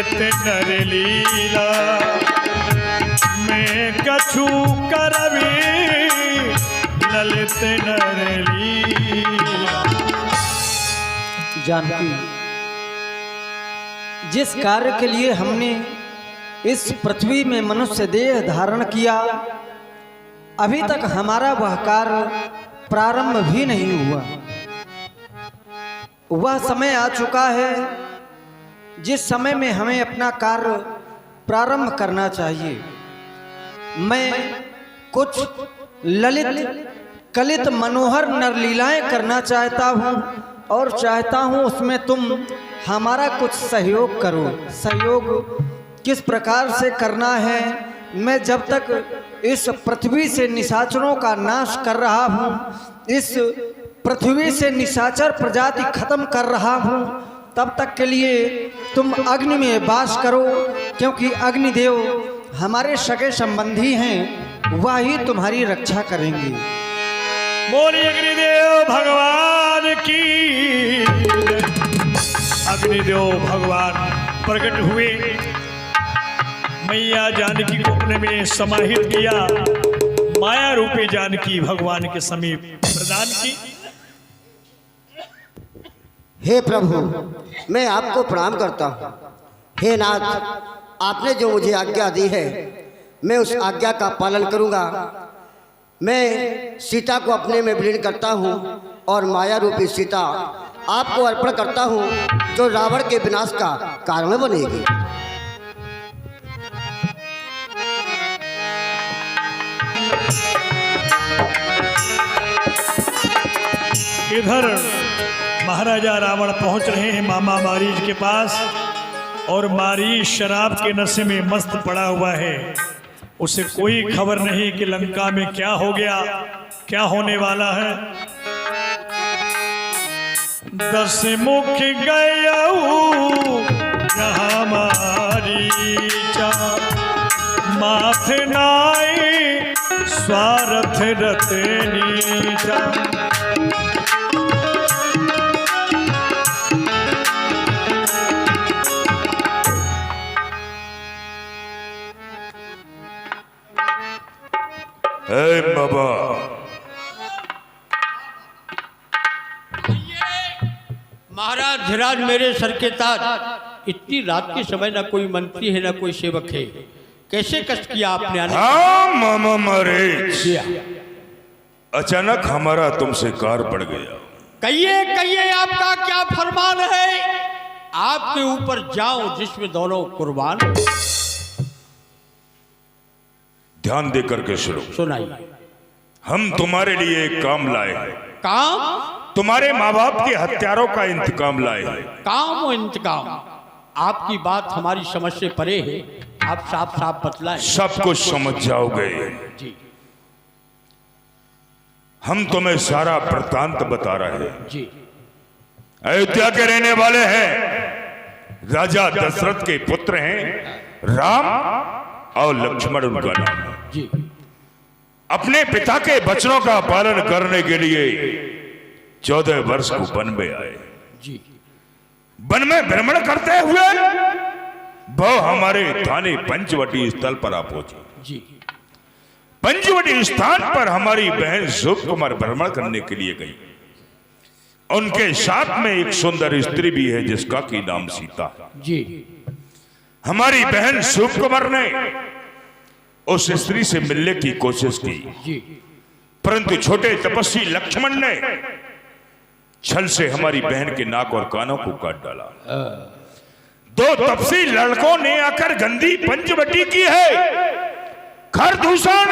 ललित नर लीला मैं कछु करबी ललित नर लीला। जानकी, जिस कार्य के लिए हमने इस पृथ्वी में मनुष्य देह धारण किया, अभी तक हमारा वह कार्य प्रारंभ भी नहीं हुआ। वह समय आ चुका है जिस समय में हमें अपना कार्य प्रारंभ करना चाहिए। मैं कुछ ललित कलित मनोहर नरलीलाएं करना चाहता हूं और चाहता हूं उसमें तुम हमारा कुछ सहयोग करो। सहयोग किस प्रकार से करना है? मैं जब तक इस पृथ्वी से निशाचरों का नाश कर रहा हूं, इस पृथ्वी से निशाचर प्रजाति खत्म कर रहा हूं, तब तक के लिए तुम अग्नि में वास करो, क्योंकि अग्निदेव हमारे सगे संबंधी हैं, वह ही तुम्हारी रक्षा करेंगे। बोलिए अग्निदेव भगवान की। अग्निदेव भगवान प्रकट हुए, मैया जानकी को अपने में समाहित किया, माया रूपी जानकी भगवान के समीप प्रदान की। हे प्रभु, मैं आपको प्रणाम करता हूँ। हे नाथ, आपने जो मुझे आज्ञा दी है मैं उस आज्ञा का पालन करूँगा। मैं सीता को अपने में विलीन करता हूँ और माया रूपी सीता आपको अर्पण करता हूँ, जो रावण के विनाश का कारण बनेगी। इधर महाराजा रावण पहुंच रहे हैं मामा मारीच के पास, और मारीच शराब के नशे में मस्त पड़ा हुआ है। उसे कोई खबर नहीं कि लंका में क्या हो गया, क्या होने वाला है। 10 मुख गयऊ जहाँ मारीचा, माथ नाई स्वार्थ रत नीचा। बाबा, महाराज धीराज मेरे सर के ताज। इतनी रात के समय ना कोई मंत्री है ना कोई सेवक है, कैसे कष्ट किया आपने आने? हाँ मामा मारीच, अचानक हमारा तुमसे कार पड़ गया। कहिए कहिए, आपका क्या फरमान है? आपके ऊपर जाओ जिसमें दोनों कुर्बान। ध्यान दे करके सुनो। सुनाइए। हम तुम्हारे लिए एक काम लाए हैं। काम? तुम्हारे माँ बाप के हत्यारों का इंतकाम लाए हैं। काम और इंतकाम? आपकी बात हमारी समझ से परे है, आप साफ साफ बतलाएं। सब कुछ समझ जाओगे जी। हम तुम्हें सारा वृत्तांत बता रहे हैं। जी। अयोध्या के रहने वाले हैं, राजा दशरथ के पुत्र हैं राम और लक्ष्मण उनका नाम है। जी। अपने पिता के वचनों का पालन करने के लिए 14 वर्ष को वन में आए। जी। वन में भ्रमण करते हुए वो हमारे थाने पंचवटी स्थल पर आ पहुंचे। जी। पंचवटी स्थान पर हमारी बहन शुभ कुमार भ्रमण करने के लिए गई। उनके साथ में एक सुंदर स्त्री भी है जिसका की नाम सीता है। जी। हमारी बहन शुभ कुमार ने उस स्त्री से मिलने की कोशिश की। जी। परंतु छोटे तपस्वी लक्ष्मण ने छल से हमारी बहन के नाक और कानों को काट डाला। 2 तपस्वी लड़कों ने आकर गंदी पंचवटी की है, खर दूषण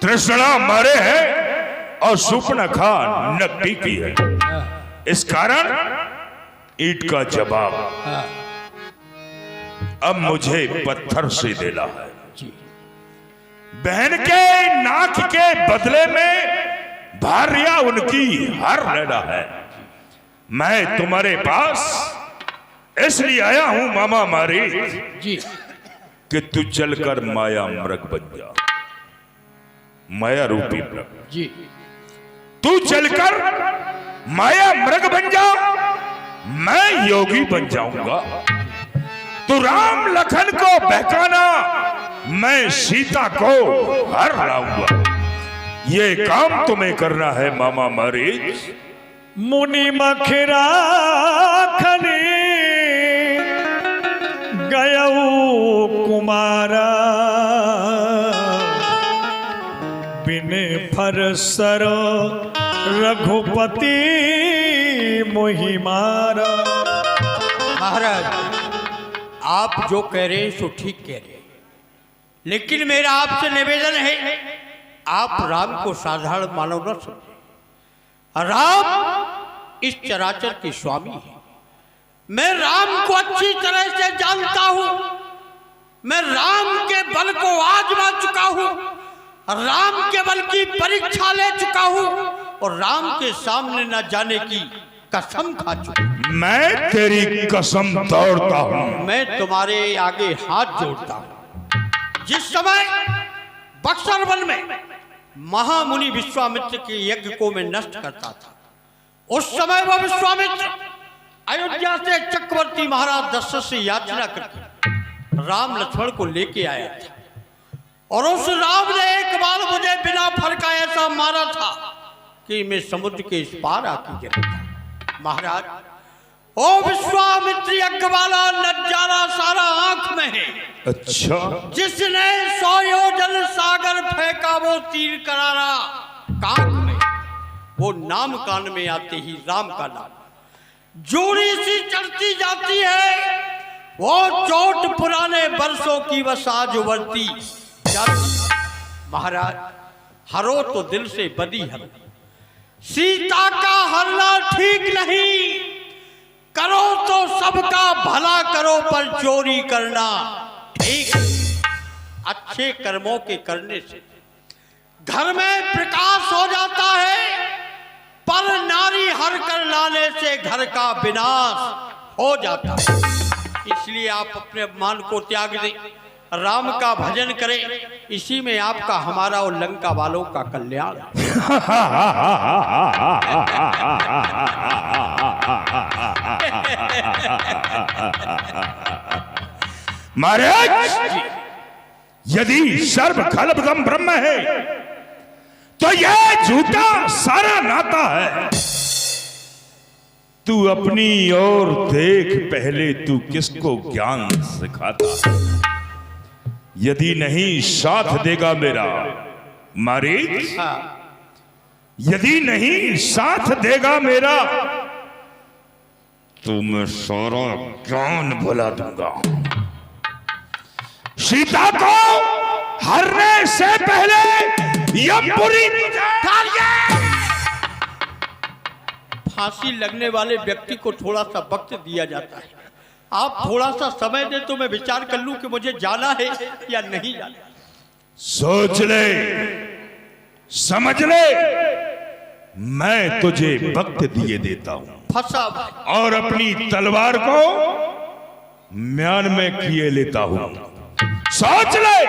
तृष्णा मारे हैं और सुपनखा नकटी की है। इस कारण ईंट का जवाब अब मुझे पत्थर से देना है। बहन के नाक के बदले में भार्या उनकी हर लेना है। मैं तुम्हारे पास इसलिए आया हूं मामा मारी जी कि तू चलकर माया मृग बन जा, माया रूपी मृग। जी। तू चलकर माया मृग बन जा, मैं योगी बन जाऊंगा। तू राम लखन को बहकाना, मैं सीता को हर लाऊंगा। ये काम तुम्हें करना है मामा मारीच। मुनि मखरा खनी गयऊ कुमारा, बिने फरसर रघुपति मोहि मारा। महाराज, आप जो कह रहे हैं सो ठीक कह रहे हैं, लेकिन मेरा आपसे निवेदन है, आप राम को साधारण मानव न समझें। राम इस चराचर के स्वामी है। मैं राम को अच्छी तरह से जानता हूं। मैं राम के बल को आजमा चुका हूं, राम के बल की परीक्षा ले चुका हूं और राम के सामने न जाने की कसम खा चुका हूं। मैं तेरी कसम तोड़ता हूं। मैं तुम्हारे आगे हाथ जोड़ता हूं। जिस समय बक्सर वन में महामुनि विश्वामित्र के यज्ञ को मैं नष्ट करता था, उस समय वह विश्वामित्र अयोध्या से चक्रवर्ती महाराज दशरथ से याचना करके राम लक्ष्मण को लेके आया था और उस राम ने एक बार मुझे बिना फरका ऐसा मारा था कि मैं समुद्र के इस पार आके गिरा था। महाराज, ओ विश्वामित्र यज्ञ वाला नजारा सारा आंख में है। अच्छा, जिसने 100 योजन सागर फेंका वो तीर करारा कान में, वो नाम कान में आते ही राम का नाम जोड़ी सी चढ़ती जाती है। वो चोट पुराने बरसों की बस आज उबरती जाती। महाराज, हरो तो दिल से बदी हरो, सीता का हरना ठीक नहीं। करो तो सबका भला करो, पर चोरी करना ठीक। अच्छे कर्मों के करने से घर में प्रकाश हो जाता है, पर नारी हर कर लाने से घर का विनाश हो जाता है। इसलिए आप अपने अपमान को त्याग दें, राम का भजन करें। इसी में आपका, हमारा और लंका वालों का कल्याण है। महाराज, यदि सर्व खलबगम ब्रह्म है तो यह झूठा सारा नाता है। तू अपनी ओर देख, पहले तू किसको ज्ञान सिखाता। यदि नहीं साथ देगा मेरा मारीच, यदि नहीं साथ देगा मेरा, तो मैं सारा ज्ञान भुला दूंगा। सीता को हरने से पहले यमपुरी फांसी लगने वाले व्यक्ति को थोड़ा सा वक्त दिया जाता है। आप थोड़ा सा समय दे तो मैं विचार कर लूं कि मुझे जाना है या नहीं जाना। सोच ले, समझ ले, मैं तुझे वक्त दिए देता हूं फंसा और अपनी तलवार को म्यान में किए लेता हूं। सोच ले,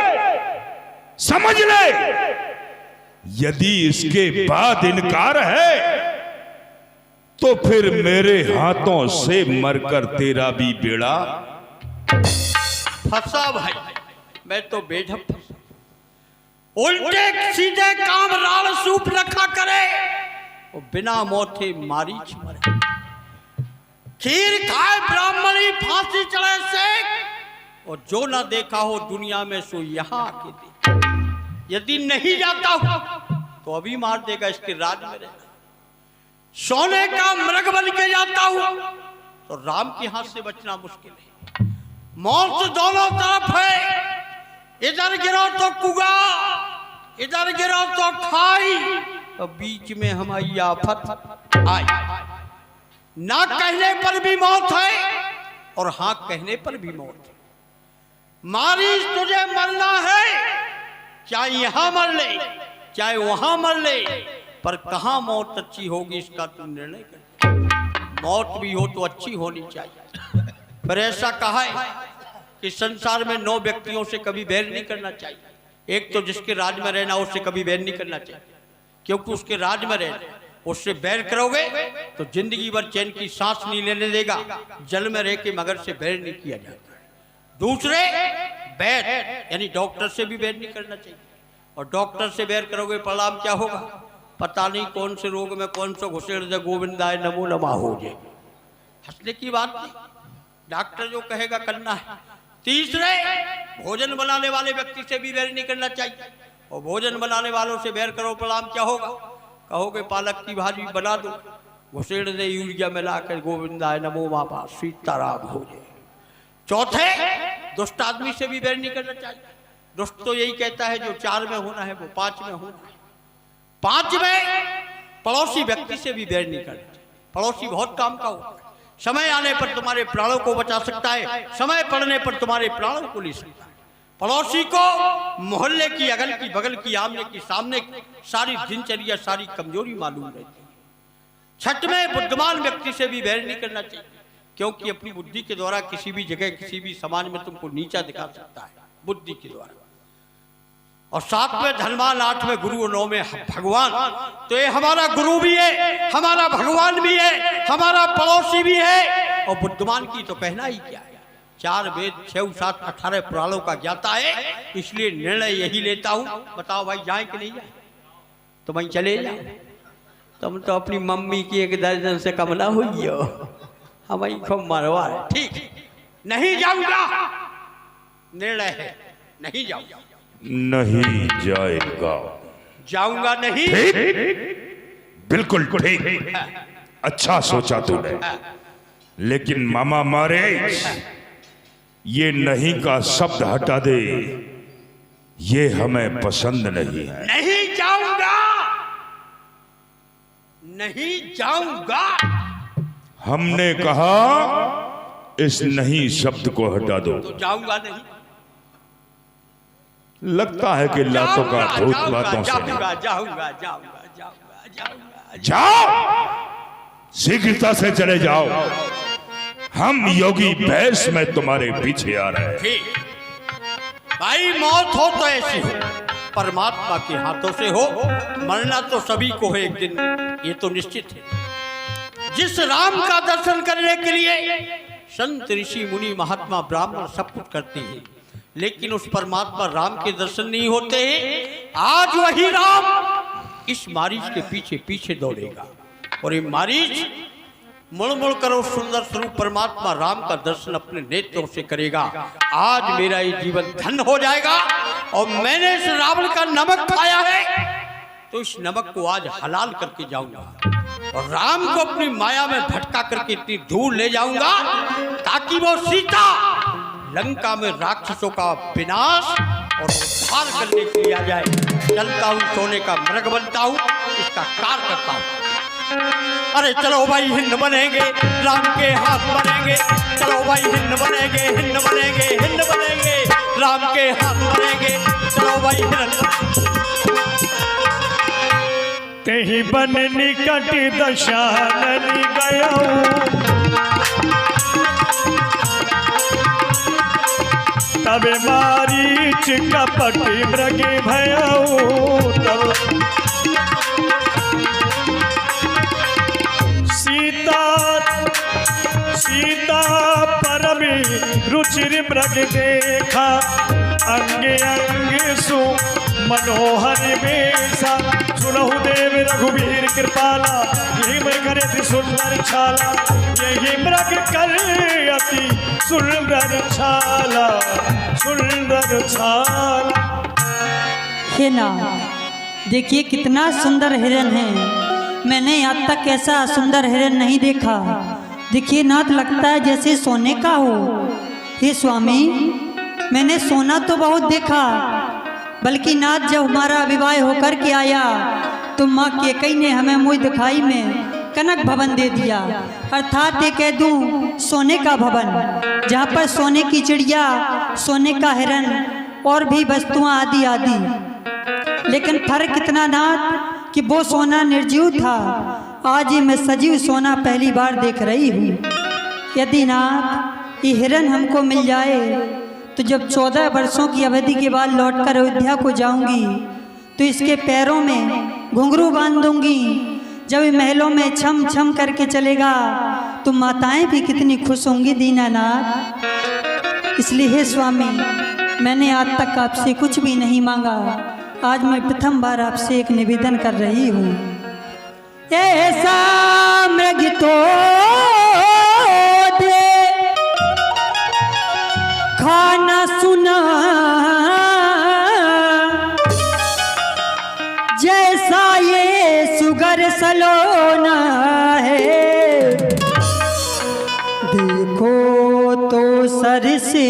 समझ ले, यदि इसके बाद इनकार है तो फिर मेरे हाथों से मरकर तेरा भी बेड़ा फंसा। भाई, मैं तो बेढप फंसा। उल्टे सीधे काम राल सूप रखा करे और बिना मोथे मारीच मरे। खीर खाए ब्राह्मणी फांसी चढ़े से, और जो ना देखा हो दुनिया में सो यहां आके दे। यदि नहीं जाता हूं तो अभी मार देगा, इसके राज में रहना। सोने का मृग बन के जाता हूं तो राम के हाथ से बचना मुश्किल है। मौत दोनों तरफ है, इधर गिरो तो कुगा, इधर गिरो तो खाई, तो बीच में हमारी आफत आई। ना कहने पर भी मौत है और हाँ कहने पर भी मौत है। मारी तुझे मरना है, चाहे यहां मर ले चाहे वहां मर ले, पर कहां मौत अच्छी होगी इसका तू निर्णय कर। मौत भी हो तो अच्छी होनी चाहिए। पर ऐसा कहा है कि संसार में 9 व्यक्तियों से कभी बैर नहीं करना चाहिए। एक तो जिसके राज में रहना, उससे कभी बैर नहीं करना चाहिए, क्योंकि उसके राज में रहना। उससे बैर करोगे तो जिंदगी भर चैन की सांस नहीं लेने देगा। जल में रह के मगर से बैर नहीं किया जाता। दूसरे बैर यानी डॉक्टर से भी बैर नहीं करना चाहिए। और डॉक्टर से बैर करोगे परिणाम क्या होगा? पता नहीं कौन से रोग में कौन सा घुसेड़ दे, गोविंदाय नमो नमः हो जाए। हंसने की बात नहीं, डॉक्टर जो कहेगा करना है। तीसरे भोजन बनाने वाले व्यक्ति से भी बैर नहीं करना चाहिए। और भोजन बनाने वालों से बैर करो परिणाम क्या होगा? कहोगे पालक की भाजी बना दो, घुसेड़ दे यूरिया मिलाकर गोविंदाय नमो बाबा सीताराम हो जाए। चौथे दुष्ट आदमी से भी बैर नहीं करना चाहिए। दुष्ट तो यही कहता है जो 4 में होना है वो 5 में होना है। 5 में पड़ोसी व्यक्ति से भी बैर नहीं करना चाहिए। पड़ोसी बहुत काम का होता है। समय आने पर तुम्हारे प्राणों को बचा सकता है, समय पड़ने पर तुम्हारे प्राणों को ले सकता है। पड़ोसी को मोहल्ले की, अगल की, बगल की, आमने की, सामने की सारी दिनचर्या, सारी कमजोरी मालूम रहती है। छठ में बुद्धिमान व्यक्ति से भी बैर नहीं करना चाहिए, क्योंकि अपनी बुद्धि के द्वारा किसी भी जगह, किसी भी समाज में तुमको नीचा दिखा सकता है, बुद्धि के द्वारा। और 7 में धनवान, 8 में गुरु और 9 में भगवान। तो ये हमारा गुरु भी है, हमारा भगवान भी है, हमारा पड़ोसी भी है। और बुद्धिमान की तो कहना ही क्या है। 4 वेद, 6, 7, 18 पुराणों का ज्ञाता है, इसलिए निर्णय यही लेता हूं। बताओ भाई जाए कि नहीं जाए? तो भाई चले जाओ। तुम तो अपनी मम्मी की 1 दर्जन से कम ना हुई हो, हमारी खूब मरवा है। ठीक, नहीं जाऊंगा, निर्णय है, नहीं जाऊंगा। नहीं जाएगा। जाऊंगा नहीं। ठीक, बिल्कुल ठीक, अच्छा सोचा तूने। लेकिन मामा मारे, ये नहीं का शब्द हटा दे, ये हमें पसंद नहीं है। नहीं जाऊंगा, नहीं जाऊंगा। हमने कहा इस नहीं शब्द को हटा दो। तो जाऊंगा नहीं। लगता है कि लातों का भूत बातों से नहीं। जाऊंगा, जाऊंगा, जाऊंगा, जाऊंगा, जाऊंगा। जाओ, शीघ्रता से चले जाओ। हम योगी भैंस में तुम्हारे पीछे आ रहे हैं। ठीक भाई, मौत हो तो ऐसी हो, परमात्मा के हाथों से हो। मरना तो सभी को है एक दिन, ये तो निश्चित है। जिस राम का दर्शन करने के लिए संत, ऋषि, मुनि, महात्मा, ब्राह्मण सब कुछ करते हैं, लेकिन उस परमात्मा राम के दर्शन नहीं होते हैं। आज वही राम इस मारीच के पीछे पीछे दौड़ेगा, और ये मारीच मुड़ मुड़ कर उस सुंदर स्वरूप परमात्मा राम का दर्शन अपने नेत्रों से करेगा। आज मेरा ये जीवन धन्य हो जाएगा। और मैंने इस रावण का नमक खाया है, तो इस नमक को आज हलाल करके जाऊंगा और राम को अपनी माया में भटका करके इतनी दूर ले जाऊंगा ताकि वो सीता लंका में राक्षसों का विनाश और उद्धार करने के लिए आ जाए। चलता हूँ, सोने का मृग बनता हूँ, इसका कार्य करता हूँ। अरे चलो भाई हिंद बनेंगे, राम के हाथ बनेंगे। चलो भाई हिंद बनेंगे, हिंद बनेंगे, हिंद बनेंगे, राम के हाथ बनेंगे। चलो भाई हिंद। तेहि बन निकट दशानन गयो, तब मारीच कपट मृग भयऊ। तब सीता परम रुचिर मृग देखा, अंग अंग सु मनोहर बेसा। सुनहु देव रघुवीर कृपाला, यही मृग करे अति सुंदर छाला। यही मृग करे अति सुंदर छाला, सुंदर छाला। हे नाथ, देखिए कितना सुंदर हिरन है। मैंने आज तक ऐसा सुंदर हिरन नहीं देखा। देखिए नाथ, लगता है जैसे सोने का हो। हे स्वामी, मैंने सोना तो बहुत देखा, बल्कि नाथ जब हमारा विवाह होकर के आया तो माँ कैकेयी ने हमें मुँह दिखाई में कनक भवन दे दिया, अर्थात ये कह दूँ सोने का भवन, जहाँ पर सोने की चिड़िया, सोने का हिरन और भी वस्तुआं आदि आदि। लेकिन फर्क इतना नाथ कि वो सोना निर्जीव था, आज ही मैं सजीव सोना पहली बार देख रही हूँ। यदि नाथ ये हिरन हमको मिल जाए तो जब 14 वर्षों की अवधि के बाद लौटकर अयोध्या को जाऊंगी तो इसके पैरों में घुंघरू बांध दूंगी। जब महलों में छम छम करके चलेगा तो माताएं भी कितनी खुश होंगी दीनानाथ। इसलिए हे स्वामी, मैंने आज तक आपसे कुछ भी नहीं मांगा। आज मैं प्रथम बार आपसे एक निवेदन कर रही हूँ। ऐसा मृग तो दे खाना सुना, जैसा ये सुगर सलोना है। देखो तो सर से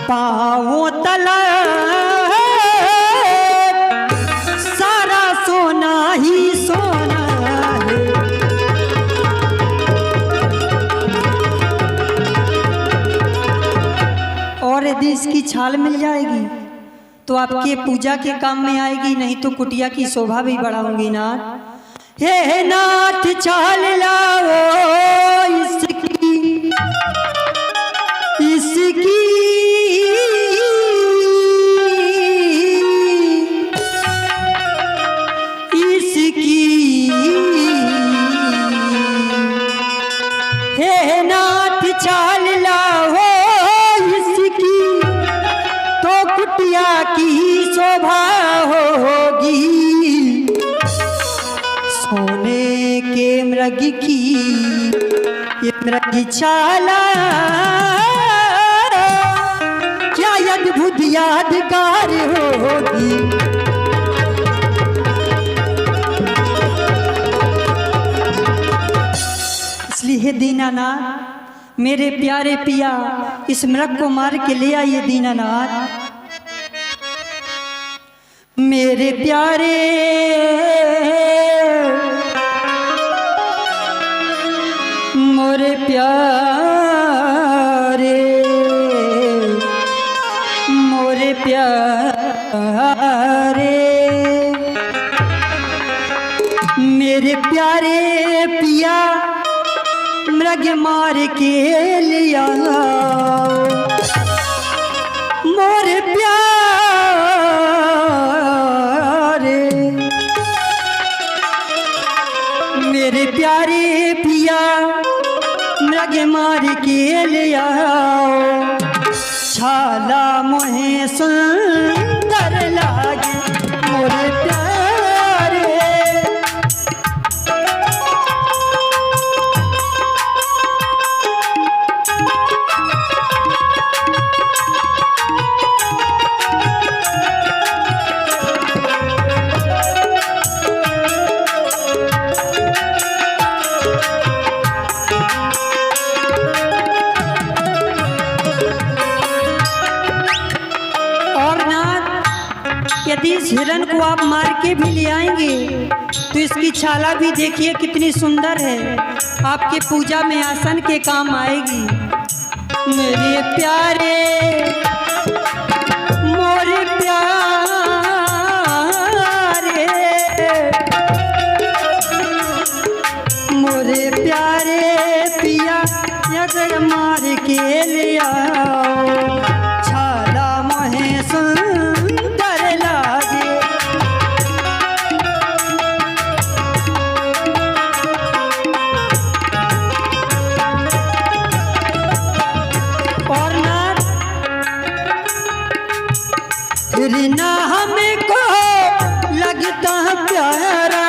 पाँव तला सारा सोना ही सोना है। और यदि इसकी छाल मिल जाएगी तो आपके पूजा के काम में आएगी, नहीं तो कुटिया की शोभा भी बढ़ाऊंगी नाथ। हे नाथ छाल लाओ इसकी इसकी इसकी हे नाथ छाल लाओ इसकी, तो कुटिया की शोभा होगी। सोने के मृग की ये मृग छाला, क्या अद्भुत यादगार होगी। इसलिए दीनानाथ मेरे प्यारे पिया, इस मृग को मार के ले आइए दीनानाथ। मेरे प्यारे मोरे प्यारे मोरे प्यारे मेरे प्यारे पिया, मृग मार के लिया मोरे प्यारे। मेरे प्यारे पिया, मृग मार के लिया छाला मोहे सुंदर लागे मोरे प्यारे। यदि इस हिरण को आप मार के भी ले आएंगे तो इसकी छाला भी देखिए कितनी सुंदर है, आपके पूजा में आसन के काम आएगी। मेरे प्यारे मोरे प्यारे मोरे प्यारे पिया, अगर मार के ले आओ छाला मोहे सुंदर लागे। और ना फिर ना हमको लगता प्यारा,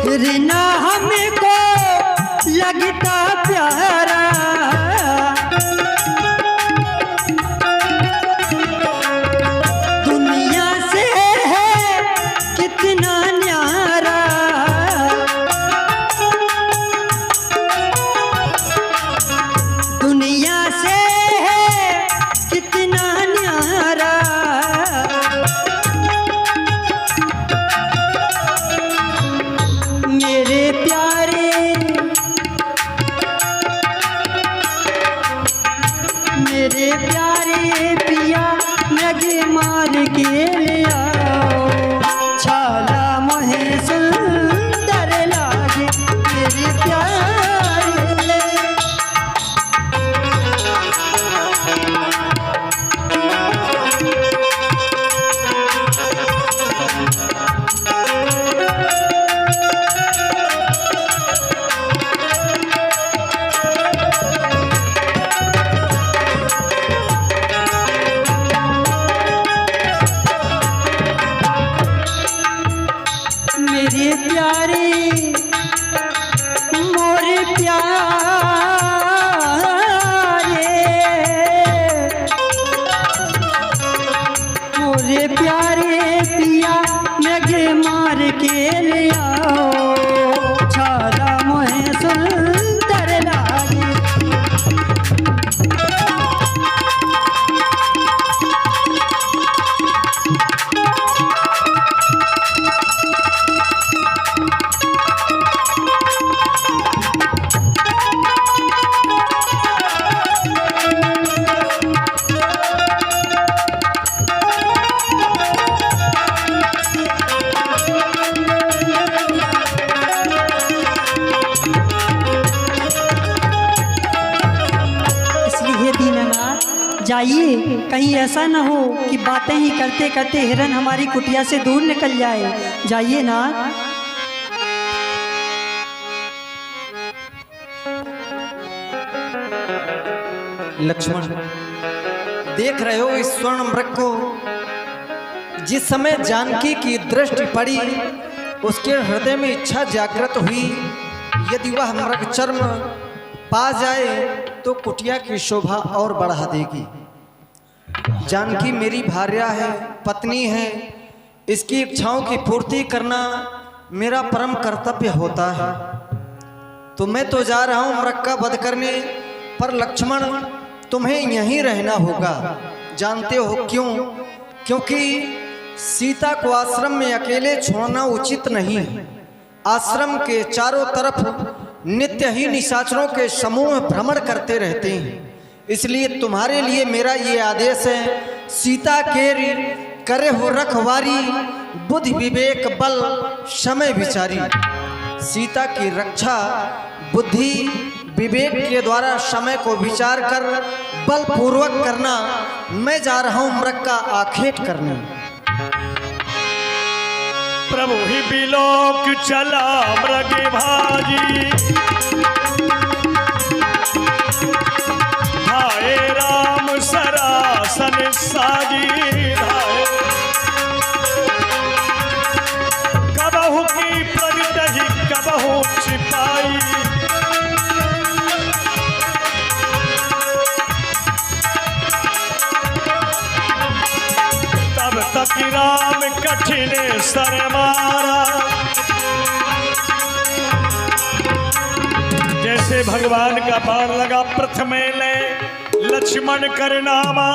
फिर ना हमको लगता प्यारा। दुनिया से है कितना न्यारा, दुनिया से है कितना न्यारा। मेरे प्यारे मेरे प्यारे पिया, मृग मार के ले आओ छाला मोहे सुंदर लागे मेरे प्यारे। जाइए, कहीं ऐसा न हो कि बातें ही करते करते हिरन हमारी कुटिया से दूर निकल जाए। जाइए नाथ। लक्ष्मण, देख रहे हो इस स्वर्ण मृग को? जिस समय जानकी की दृष्टि पड़ी, उसके हृदय में इच्छा जागृत हुई, यदि वह मृग चर्म पा जाए तो कुटिया की शोभा और बढ़ा देगी। जानकी मेरी भार्या है, पत्नी है, इसकी इच्छाओं की पूर्ति करना मेरा परम कर्तव्य होता है। तो मैं तो जा रहा हूं मृग का वध करने, पर लक्ष्मण तुम्हें यहीं रहना होगा। जानते हो क्यों? क्योंकि सीता को आश्रम में अकेले छोड़ना उचित नहीं है। आश्रम के चारों तरफ नित्य ही निशाचरों के समूह भ्रमण करते रहते हैं। इसलिए तुम्हारे लिए मेरा ये आदेश है, सीता के करे हो रखवारी, बुद्धि विवेक बल समय विचारी। सीता की रक्षा बुद्धि विवेक के द्वारा समय को विचार कर बलपूर्वक करना। मैं जा रहा हूं मृग का आखेट करने। प्रभु ही बिलोक चला मृग भाजी, धाये राम सरासन साजी। धाये कबहु की प्रगटहि कबहु छिपाई, तब तक राम कठिन सर मारा। जैसे भगवान का बाण लगा प्रथम ले लक्ष्मण कर नामा।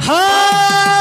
हाँ